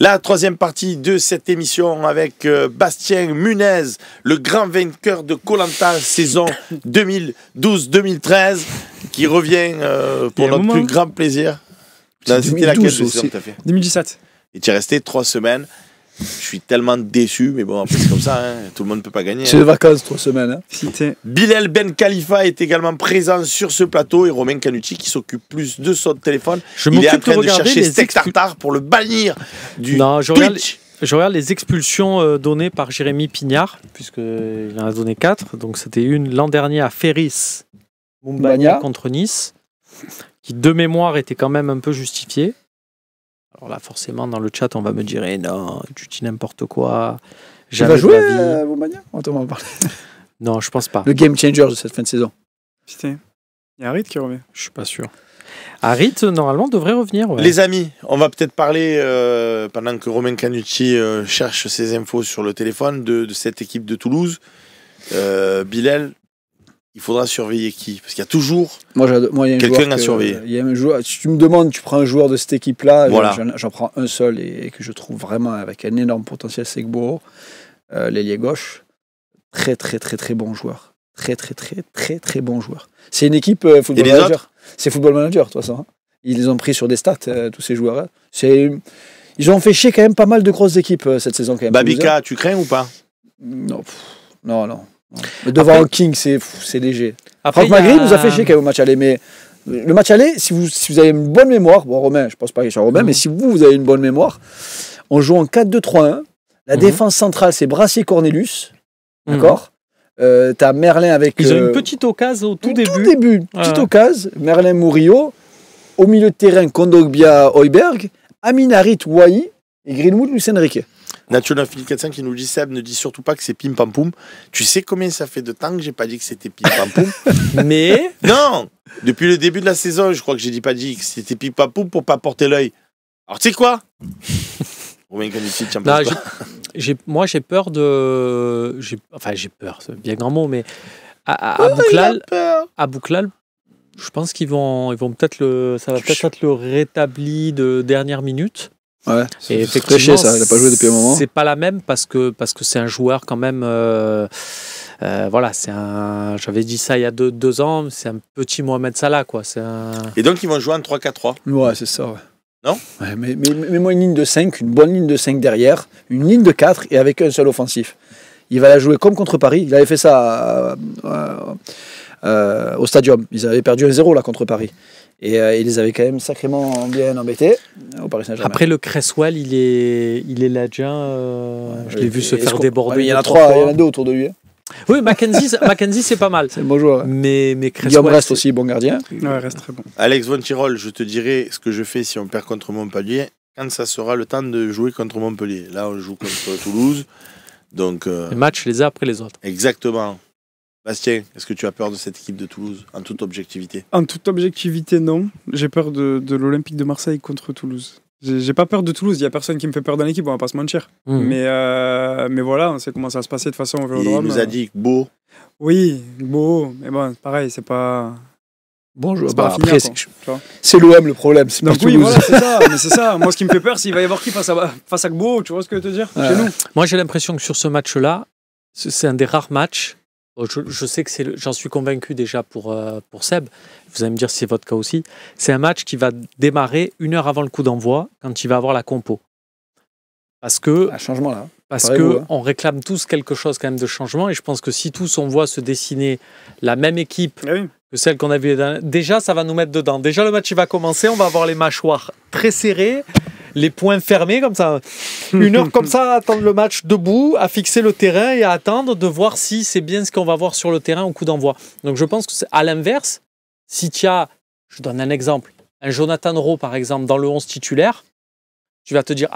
La troisième partie de cette émission avec Bastien Munez, le grand vainqueur de Koh-Lanta saison 2012-2013, qui revient pour notre plus grand plaisir. C'était laquelle saison que tu as fait 2017. Et tu es resté 3 semaines. Je suis tellement déçu, mais bon, c'est comme ça, hein. Tout le monde ne peut pas gagner. C'est les vacances, 3 semaines. Hein. Bilal Ben Khalifa est également présent sur ce plateau et Romain Canucci qui s'occupe plus de son téléphone. Il est en train de chercher Steak Tartare pour le bannir du Twitch. Je regarde les expulsions données par Jérémy Pignard, puisqu'il en a donné 4. Donc c'était une l'an dernier à Ferris Moumbagna contre Nice, qui de mémoire était quand même un peu justifiée. Alors là, forcément, dans le chat, on va me dire non, tu dis n'importe quoi. Tu vas jouer Moumbagna ? On va en parler. Non, je pense pas. Le game changer de cette fin de saison. Putain, il y a Harit qui revient. Je suis pas sûr. Harit, normalement, devrait revenir. Ouais. Les amis, on va peut-être parler, pendant que Romain Canucci cherche ses infos sur le téléphone, de cette équipe de Toulouse. Bilal, il faudra surveiller qui ? Parce qu'il y a toujours quelqu'un à surveiller. Il y a un joueur, si tu me demandes, tu prends un joueur de cette équipe-là, voilà. J'en prends un seul et que je trouve vraiment avec un énorme potentiel, c'est Gboro, l'ailier gauche. Très, très, très, très bon joueur. Très, très, très, très, très bon joueur. C'est une équipe Football Manager. C'est Football Manager, de toute façon. Ils les ont pris sur des stats, tous ces joueurs-là. Ils ont fait chier quand même pas mal de grosses équipes cette saison. Quand même. Babika, tu crains ou pas ? Non. Mais devant King, c'est léger. Après, Franck Magri nous a fait chier quand même au match aller. Mais le match aller, si vous avez une bonne mémoire, bon Romain, je pense pas qu'il soit Romain, mais si vous avez une bonne mémoire, on joue en 4-2-3-1. La défense centrale, c'est Brassier-Cornelius. D'accord ? T'as Merlin avec... Ils ont une petite occasion au tout début. Petite occasion. Merlin Murillo. Au milieu de terrain, Kondogbia Heuberg. Amin Harit Wai et Greenwood Luis Enrique. National Philippe 45 qui nous dit Seb, ne dis surtout pas que c'est Pim Pam Poum. Tu sais combien ça fait de temps que j'ai pas dit que c'était Pim Pam Poum? Mais non, depuis le début de la saison, je crois que j'ai pas dit que c'était Pim Pam Poum pour pas porter l'œil. Alors tu sais quoi? Romain Canucci, tu en penses quoi? Moi j'ai peur de... j'ai peur, c'est bien grand mot, mais à Bouklal, je pense qu'ils vont peut-être ça va peut-être être le rétabli de dernière minute. Ouais, et effectivement, ça, il n'a pas joué depuis un moment. C'est pas la même parce que c'est un joueur quand même. Voilà, j'avais dit ça il y a deux ans, c'est un petit Mohamed Salah, quoi. Et donc ils vont jouer en 3-4-3. Ouais, c'est ça. Ouais. Non? Ouais, mais moi une ligne de 5, une bonne ligne de 5 derrière, une ligne de 4 et avec un seul offensif. Il va la jouer comme contre Paris. Il avait fait ça au Stadium. Ils avaient perdu 1-0 là contre Paris. Et ils les avaient quand même sacrément bien embêtés au Paris Saint-Germain. Après, le Cresswell, il est là déjà. Je l'ai vu se faire déborder. Il y en a 3, il y en a 2 autour de lui. Hein. Oui, Mackenzie, c'est pas mal. C'est le bon joueur. Mais Cresswell. Guillaume reste aussi bon gardien. Ouais, reste très bon. Alex Von Tirol, je te dirai ce que je fais si on perd contre Montpellier quand ça sera le temps de jouer contre Montpellier. Là, on joue contre Toulouse. Donc, les matchs les uns après les autres. Exactement. Bastien, est-ce que tu as peur de cette équipe de Toulouse, en toute objectivité? En toute objectivité, non. J'ai peur de l'Olympique de Marseille contre Toulouse. J'ai pas peur de Toulouse, il n'y a personne qui me fait peur dans l'équipe, on va pas se mentir. Mais voilà, on sait comment ça va se passer de toute façon au Vélodrome. Il nous a dit beau. Oui, beau, mais bon, pareil, c'est pas... Bon, après, c'est l'OM le problème, c'est pas donc, Toulouse. Oui, voilà, c'est ça, mais c'est ça. Moi, ce qui me fait peur, c'est qu'il va y avoir qui face à Gbo, tu vois ce que je veux te dire, chez nous. Moi, j'ai l'impression que sur ce match-là, c'est un des rares matchs. Je sais que j'en suis convaincu déjà pour Seb. Vous allez me dire si c'est votre cas aussi. C'est un match qui va démarrer 1 heure avant le coup d'envoi, quand il va avoir la compo. Parce que, un changement là. Parce que on réclame tous quelque chose quand même de changement. Et je pense que si tous on voit se dessiner la même équipe que celle qu'on a vue, déjà ça va nous mettre dedans. Déjà le match il va commencer, on va avoir les mâchoires très serrées, les poings fermés comme ça. 1 heure comme ça, à attendre le match debout, à fixer le terrain et à attendre de voir si c'est bien ce qu'on va voir sur le terrain au coup d'envoi. Donc je pense que c'est à l'inverse, si tu as, je donne un exemple, un Jonathan Rowe par exemple dans le 11 titulaire, tu vas te dire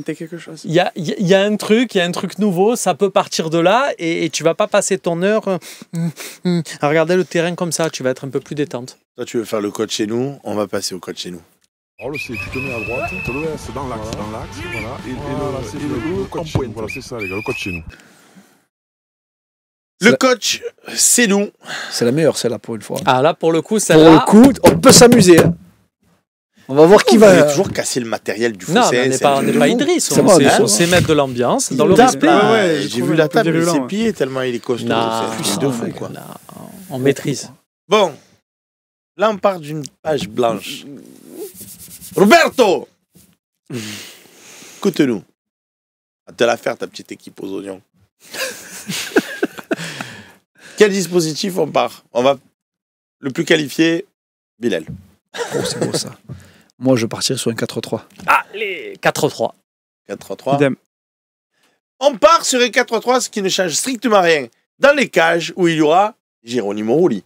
quelque chose. Il y a un truc nouveau, ça peut partir de là et tu vas pas passer ton heure à regarder le terrain comme ça, tu vas être un peu plus détente. Toi tu veux faire le coach chez nous, on va passer au coach chez nous. Alors tu te mets à droite, tu te laisses dans l'axe, voilà, et le coach chez nous. Voilà, c'est ça les gars, le coach chez nous. Le coach, c'est nous. C'est la meilleure celle-là pour une fois. Ah là pour le coup, celle-là... Pour le coup, on peut s'amuser. Hein. On va voir qui Vous va. avez toujours casser le matériel du Non, fossé. mais on n'est pas Idriss. C'est bon, On sait mettre de l'ambiance, dans le Tape, respect. là. Ouais, J'ai j'ai vu la trouvé un peu table, il s'est virulent, plié tellement il est costaud. Non, C'est un truc de fou, quoi. là, on maîtrise. Bon, là, on part d'une page blanche. Roberto, écoute-nous. À te la faire, ta petite équipe aux oignons. Quel dispositif on part? On va le plus qualifié, Bilal. Oh, c'est beau ça. Moi, je partirais sur un 4-3. Allez, 4-3. 4-3. Idem. On part sur un 4-3, ce qui ne change strictement rien. Dans les cages où il y aura Geronimo Rulli.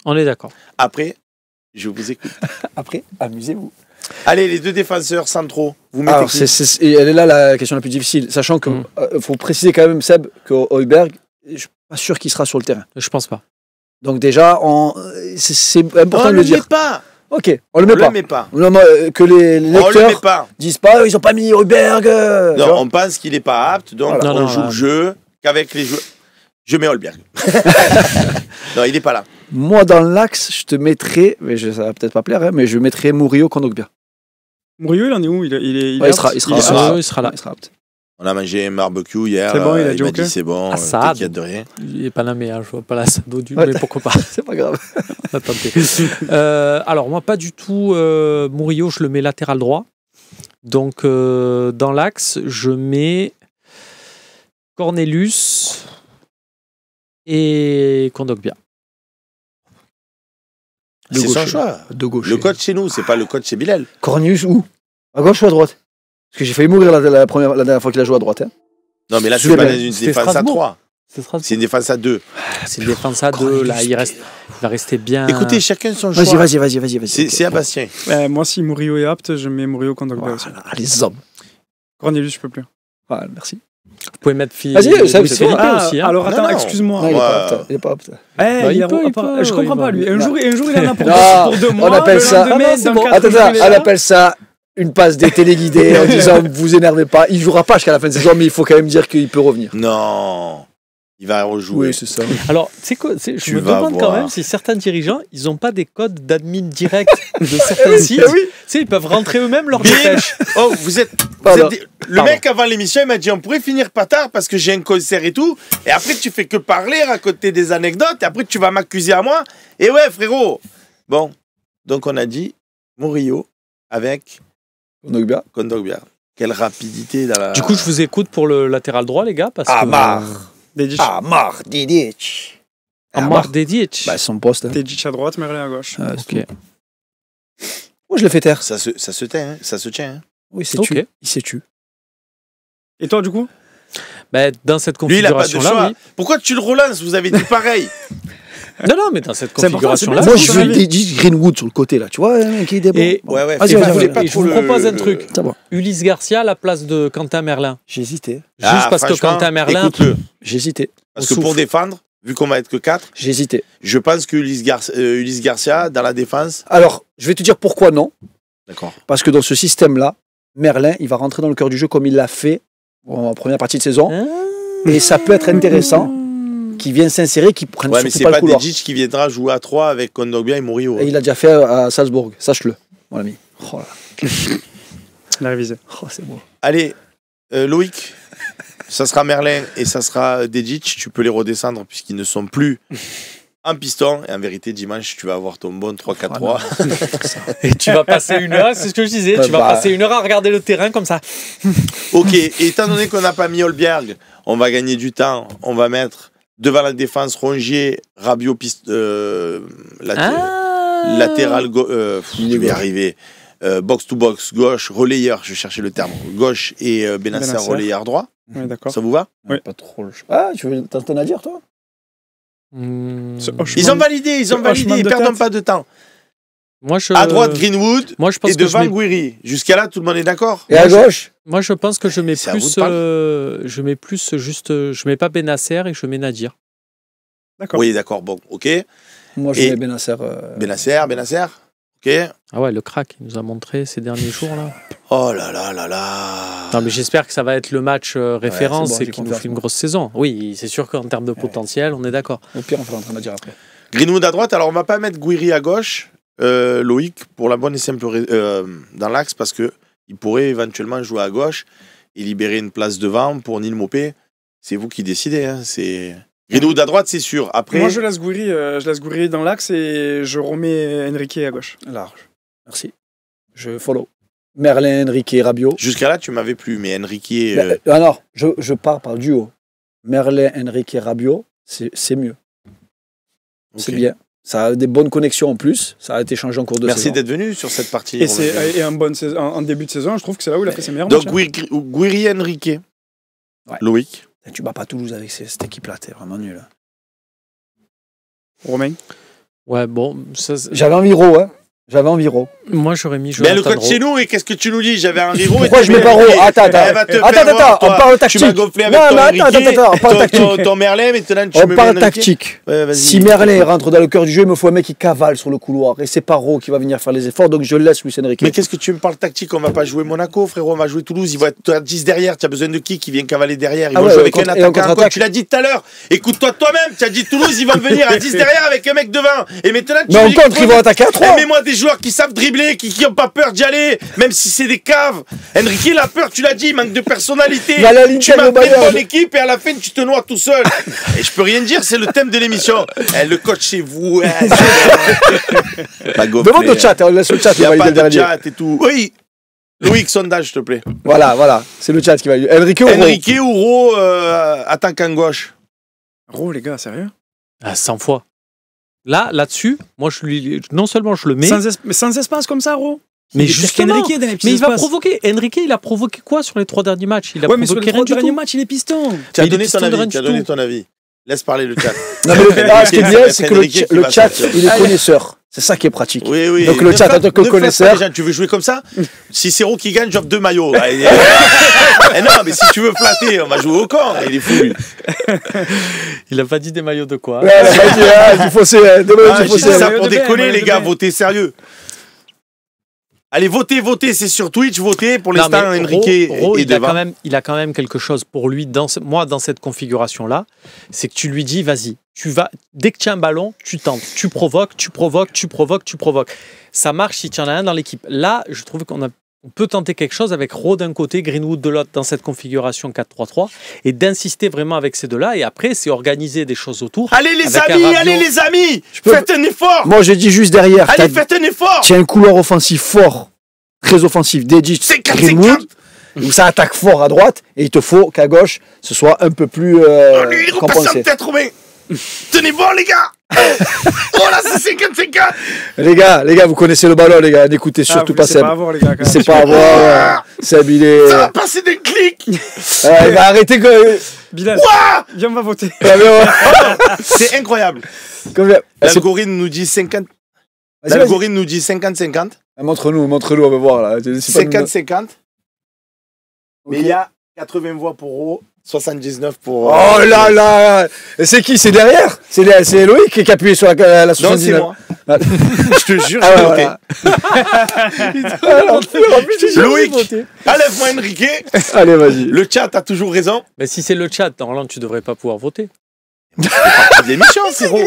On est d'accord. Après, je vous écoute. Après, amusez-vous. Allez, les 2 défenseurs centraux, vous mettez Alors, qui? et elle est là la question la plus difficile. Sachant qu'il faut préciser quand même, Seb, que Højbjerg, je suis pas sûr qu'il sera sur le terrain. Je pense pas. Donc déjà, c'est important On de le le dire. met pas. Ok, on le met pas. met pas. Non, que les On le met lecteurs pas. disent pas, ils ont pas mis Højbjerg. Non, on pense qu'il n'est pas apte, donc Voilà. on Non, joue le jeu qu'avec les joueurs. Je mets Højbjerg. Non, il n'est pas là. Moi, dans l'axe, je te mettrais, mais ça va peut-être pas plaire, hein, mais je mettrais Murillo Kondogbia. Murillo, il en est où? Il est Ouais, il sera là. Il sera là. Il sera apte. On a mangé un barbecue hier. C'est bon, il a il dit m'a ok. dit c'est bon, Ah, ça t'inquiète de rien. Il est pas là, mais je vois pas la Sado du, Ouais. mais pourquoi pas. C'est pas grave. On va tenter. Alors, moi, pas du tout. Murillo, je le mets latéral droit. Donc, dans l'axe, je mets Cornelius et Kondogbia. De C'est son gauche. choix. De gauche. Le coach chez nous, c'est pas le coach chez Bilal. Cornelius où? À gauche ou à droite? Parce que j'ai failli mourir la dernière fois qu'il a joué à droite. Hein. Non, mais là, Je c'est vais pas bien. dans une C'était défense à Strasbourg. 3. C'est une défense à 2. C'est une défense à 2. Là, il va rester bien. Écoutez, chacun son choix. Vas-y. C'est Sébastien. Moi, si Murillo est apte, je mets Murillo Kondogbia aussi. Voilà, les hommes. Cornelius, je peux plus. Voilà, merci. Vous pouvez mettre Vas-y, ça, Luis c'est Felipe Ah, aussi. Hein. alors attends, Non, non. excuse-moi. Non, il est Ouais. pas apte. Il est pas apte. Eh, il peut, je comprends pas lui. Un jour, il en a pour, Non, pour 2 mois. on appelle le ça. lendemain, c'est dans bon. 4 Attends, jours, il est on là. appelle ça une passe des téléguidés en disant vous énervez pas. Il jouera pas jusqu'à la fin de saison, mais il faut quand même dire qu'il peut revenir. Non. Il va rejouer. Oui, c'est ça. Alors, c'est quoi je Tu me vas demande quand voir. même si certains dirigeants, ils n'ont pas des codes d'admin direct de certains sites. oui. Tu sais, ils peuvent rentrer eux-mêmes leur Bim. dépêche. Oh, vous êtes Pardon. Le mec avant l'émission, il m'a dit on pourrait finir pas tard parce que j'ai un concert et tout. Et après, tu fais que parler, raconter des anecdotes. Et après, tu vas m'accuser à moi. Et ouais, frérot. Bon, donc on a dit Murillo avec Kondogbia. Quelle rapidité dans la. Du coup, je vous écoute pour le latéral droit, les gars. Parce que, Amar. Dedic. Amar Didic. Amar Dedic. Bah, son poste. Hein. Dedic à droite, Merlin à gauche. Ok. Moi, je le fais taire. Ça se tait, hein. Ça se tient. Hein. Oui, c'est Ok. tu. Il s'est tu. Et toi, du coup? Ben, dans cette Lui, il a pas de configuration-là, choix. oui. Pourquoi tu le relances? Vous avez dit pareil. Non, mais dans cette C'est important, configuration-là. c'est Moi, bien. je veux Didic Greenwood sur le côté, là. Tu vois, qui est des bons. Et- Bon. Ouais. Vas-y, Fais vas-y, pas- vas-y. fais pas Et je trop vous le- propose un le- truc. Ça va. Ulysse Garcia à la place de Quentin Merlin. J'ai hésité. Juste parce que franchement, Quentin Merlin. Écoute-le. J'ai hésité. Parce Au que pour souffle. défendre, vu qu'on va être que 4, J'ai hésité. je pense que Ulysse Garcia, dans la défense. Alors, je vais te dire pourquoi non. D'accord. Parce que dans ce système-là, Merlin, il va rentrer dans le cœur du jeu comme il l'a fait en première partie de saison. Et ça peut être intéressant qu'il vienne s'insérer, qu'il prenne Ouais, mais surtout c'est pas pas le couloir. Dedic qui viendra jouer à 3 avec Kondogbia et Murillo. Et il a déjà fait à Salzbourg, sache-le, mon ami. Oh là Il a révisé. là. Oh, c'est beau. Allez, Loïc, ça sera Merlin et ça sera Dedic. Tu peux les redescendre puisqu'ils ne sont plus en piston. Et en vérité, dimanche, tu vas avoir ton bon 3-4-3. Et tu vas passer une heure, c'est ce que je disais, tu vas Bah. passer une heure à regarder le terrain comme ça. Ok, et étant donné qu'on n'a pas mis Højbjerg, on va gagner du temps. On va mettre devant la défense Rongier, Rabiot, latéral je vais y arriver. Box to box, gauche, relayeur, je cherchais le terme, gauche et Benasser, Benasser. relayeur droit. Ouais, d'accord. Ça vous va? Oui. Pas trop le choix. Ah, tu veux t'en à dire, toi Ce Ils Hochman- ont validé, ce Hochman de perdons tête. pas de temps. Moi, je, À droite, Greenwood moi, je pense et que je devant mets, Guiri. Jusqu'à là, tout le monde est d'accord? Et à gauche moi, je pense que je mets C'est à vous plus, de parler. je mets plus juste, je mets pas Benasser et je mets Nadir. D'accord. Oui, d'accord, bon, ok. Moi, je Et- mets Benasser. Benasser, ok. Ah ouais, le crack, il nous a montré ces derniers jours là. Oh là là là là. Non, mais j'espère que ça va être le match référence c'est bon, et j'ai qu'il nous confiance, fait une moi. grosse saison. Oui, c'est sûr qu'en termes de potentiel, on est d'accord. Au pire, on fera en train de dire après. Greenwood à droite, alors on va pas mettre Guiri à gauche. Loïc, pour la bonne et simple dans l'axe, parce qu'il pourrait éventuellement jouer à gauche et libérer une place devant pour Neil Maupay. C'est vous qui décidez. Hein. Greenwood à droite, c'est sûr. Après... Moi, je laisse Gouiri dans l'axe et je remets Enrique à gauche. Large. Merci. Je follow. Merlin, Enrique, Rabiot. Jusqu'à là, tu m'avais plu, mais Enrique... Non, je pars par duo. Merlin, Enrique, Rabiot, c'est mieux. Okay. C'est bien. Ça a des bonnes connexions en plus. Ça a été changé en cours de saison. Merci d'être venu sur cette partie. Et en début de saison, je trouve que c'est là où il a fait ses meilleurs matchs. Donc Gouiri, Enrique. Ouais. Loïc. Tu bats pas Toulouse avec cette équipe-là, t'es vraiment nul. Romain. Ouais, bon. J'avais envie Ro, hein. J'avais envie Ro. Moi, j'aurais mis Jonathan le coach chez nous, et qu'est-ce que tu nous dis? J'avais un Ro. Pourquoi je mets pas Ro? Attends, on parle tactique. Tu m'as gonflé avec on parle tactique. Ton Merlin, maintenant tu on me parle tactique. Ouais, si Merlin rentre dans le cœur du jeu, il me faut un mec qui cavale sur le couloir. Et c'est pas Ro qui va venir faire les efforts, donc je laisse Luis Enrique. Mais qu'est-ce que tu me parles tactique? On va pas jouer Monaco, frérot, on va jouer Toulouse. Il va être à 10 derrière. Tu as besoin de qui vient cavaler derrière? Ils vont jouer avec un attaquant. Tu l'as dit tout à l'heure. Écoute-toi toi-même. Tu as dit Toulouse, ils vont venir à 10 derrière avec un mec devant. Et maintenant, tu me dis qu'ils vont attaquer à 3. Mets-moi des joueurs qui savent dribbler, qui n'ont pas peur d'y aller, même si c'est des caves. Enrique, il a peur, tu l'as dit, il manque de personnalité. Tu m'as fait une bonne équipe et à la fin, tu te noies tout seul. Et je peux rien dire, c'est le thème de l'émission. Le coach chez vous. Demande au chat, on laisse le chat. Il n'y a pas de chat et tout. Oui. Loïc, sondage, s'il te plaît. Voilà, c'est le chat qui va. Enrique ou Ro, attaquant gauche. Ro, les gars, sérieux? 100 fois. Là-dessus, moi, non seulement je le mets... Sans espace comme ça, Ro. Mais justement, Enrique, mais il va provoquer. Enrique, il a provoqué quoi sur les 3 derniers matchs? Il a mais sur les 3 derniers matchs, il est piston. Tu as donné ton avis. Laisse parler le chat. Non, mais ce qui est bien, c'est que le chat, il est connaisseur. C'est ça qui est pratique. Oui. Donc le chat, en tant que connaisseur... Tu veux jouer comme ça? Si c'est Ro qui gagne, j'offre 2 maillots. Non, mais si tu veux flatter, on va jouer au camp. Il est fou, lui. Il a pas dit des maillots de quoi? Ouais, il a pas dit du fossé. J'ai dit ça pour déconner, les gars. Votez sérieux. Allez, votez, c'est sur Twitch, votez. Pour l'instant, Enrique est devant. Il a quand même quelque chose pour lui, dans cette configuration-là, c'est que tu lui dis, vas-y, dès que tu as un ballon, tu tentes, tu provoques. Ça marche si tu en as un dans l'équipe. Là, je trouve qu'on peut tenter quelque chose avec Ro d'un côté, Greenwood de l'autre dans cette configuration 4-3-3 et d'insister vraiment avec ces deux-là. Et après, c'est organiser des choses autour. Allez les amis, faites un effort. Moi, j'ai dit juste derrière. Allez, faites un effort. Tu as un couloir offensif fort, très offensif, dédié Greenwood, où ça attaque fort à droite et il te faut qu'à gauche, ce soit un peu plus compensé. Tenez bon, les gars. Oh là, c'est 50-50. Les gars, vous connaissez le ballon, les gars. N'écoutez surtout pas Seb. C'est pas avoir. Seb, il est. Ça va passer d'un clic. Il va arrêter que. Bilal, viens, on va voter. C'est incroyable. L'algorithme nous dit 50. L'algorithme nous dit 50-50. Montre-nous, on va voir là. 50-50. Mais il y a 80 voix pour Ro. 79 pour... Oh là là. C'est qui? C'est derrière? C'est Loïc qui a appuyé sur la 79. Non, c'est moi. Je te jure, j'ai voté. Loïc, enlève-moi Enrique. Allez, vas-y. Le chat a toujours raison. Mais si c'est le chat, normalement, tu devrais pas pouvoir voter. C'est des méchants, c'est Ro.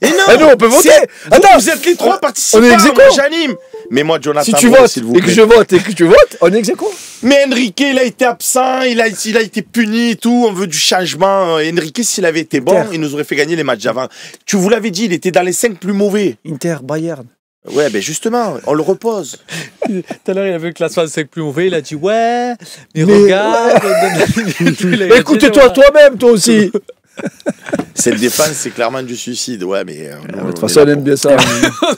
Et non, on peut voter. Attends, vous êtes les 3 participants. On est ex-aequo. J'anime. Mais moi, Jonathan, si tu votes s'il vous plaît. Et que je vote et que tu votes, on est ex-aequo. Mais Enrique, il a été absent, il a été puni et tout. On veut du changement. Enrique, s'il avait été bon, il nous aurait fait gagner les matchs d'avant. Tu vous l'avais dit, il était dans les 5 plus mauvais. Inter, Bayern. Ouais, ben justement, on le repose. Tout à l'heure, il a vu que la classement 5 plus mauvais, il a dit ouais, mais regarde. Écoute-toi toi-même, toi aussi. Cette défense, c'est clairement du suicide. Ouais, mais. De toute façon, on aime bien ça.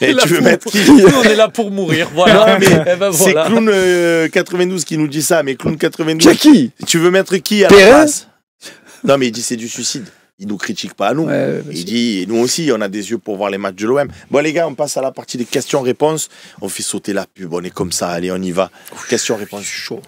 Et tu veux mettre qui? Nous, on est là pour mourir. Voilà. Non, mais c'est Clown 92 qui nous dit ça. Mais Clown 92. C'est qui? Tu veux mettre qui à la place? Non, mais il dit c'est du suicide. Il nous critique pas à nous. Ouais, il dit, et nous aussi, on a des yeux pour voir les matchs de l'OM. Bon, les gars, on passe à la partie des questions-réponses. On fait sauter la pub. On est comme ça. Allez, on y va. Questions-réponses. Chaud.